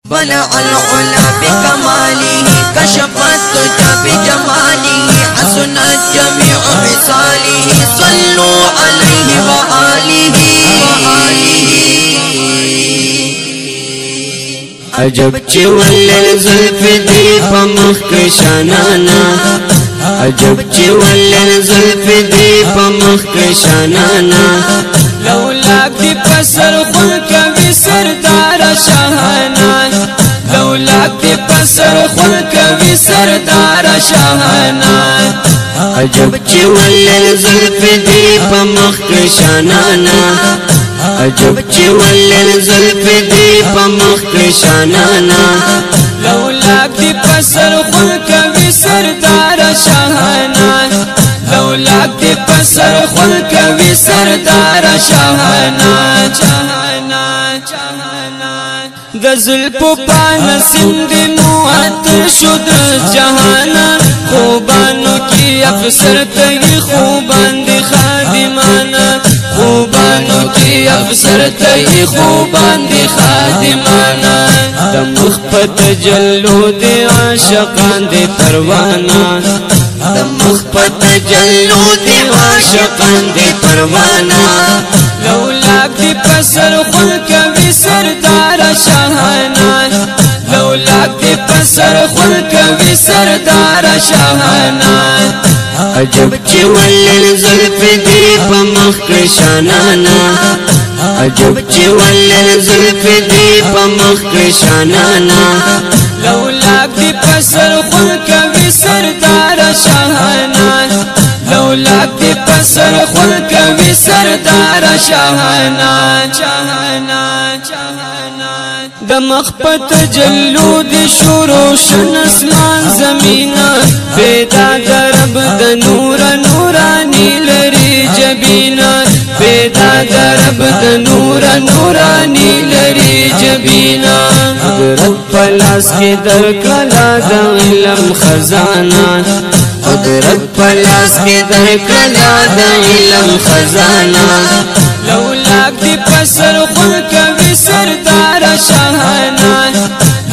بلع العلا بكماله كشف الدجى بجماله حسنت جميع خصاله صلوا عليه وآله عجب چې ولل زلف دی په مخ کې شانانا عجب چې ولل زلف دی په مخ کې شانانا لولاک دی پسر خون کوي سردار شاهانا لولاک دی پسر خون کوي سردار شاهانا عجب چې ولل زلف دی په مخ کې شانانا عجب چې ولل زلف دی په مخ کې شانانا لولاک دی پسر خون کوي سردار شاهانا لولاک دی پسر خون کوي سردار شاهانا چاهانا چاهانا د زلفو پان سند موعطر شد جهانا خوبانو کی افسر تگی خوبان دی خادمانا خوبانو کی افسر تگی خوبان دی خادمانا د مخفت جلو دی عاشقان دی پروانا د مخفت جلو دی عاشقان دی پروانا لولاک دی پسر خون کوي سردار شاهانا لولاک دی پسر خون کوي سردار شاهانا عجب چې ولل زلف دی په مخ کې شانانا عجب چې ولل زلف دی په مخ کې شانانا لولاک دی پسر خون کوي سردار شاهانا لولاک دی پسر خون کوي سردار شاهانا چاهانا چاهانا د مخفت جلو دی شروع شن اسمان زمینا پیدا درب د نور نورانی لری جبینا پیدا درب د نور نورانی لری جبینا قدرت پلاس کې در کلا د علم خزانہ قدرت پلاس کې در کلا د علم خزانہ لولاک دی پسر خون کوي سردار شاهانا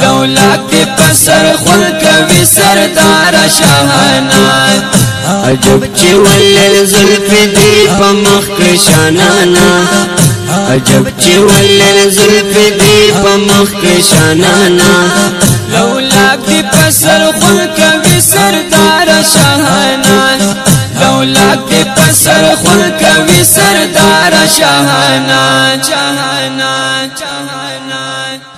لولاک دی پسر خون کوي سردار شاهانا عجب چې ولل زلف دی په مخ کې شانانا عجب چې ولل زلف دی په مخ کې شانانا لولاک دی پسر خون کوي سردار شاهانا لولاک دی پسر خون کوي سردار شاهانا چاهانا چاهانا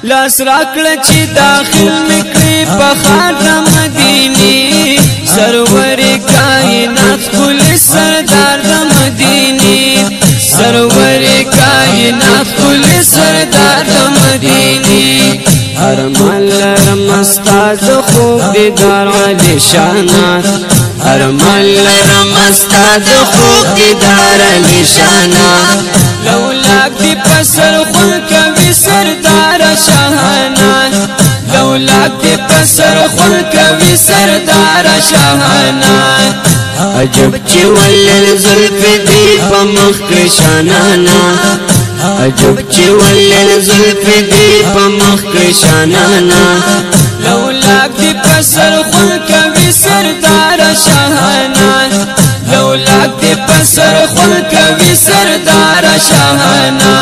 لاس راکړه چې داخل مکړي په خار د مدینه سرور کائنات کل سردار د مدینه سرور کائنات کل سردار د مدینه ارمان لرم استاد خوب دیدار علی شانا ارمان لرم استاد خوب دیدار علی شانا لولاک دی پسر خون کوي سردار شاهانا لولاک دی پسر خون کوي سردار شاهانا عجب چې ولل زلف دی په مخ کې شانانا عجب چې ولل زلف دی په مخ کې شانانا لولاک دی پسر خون کوي سردار شاهانا لولاک دی پسر خون کوي سردار شاهانا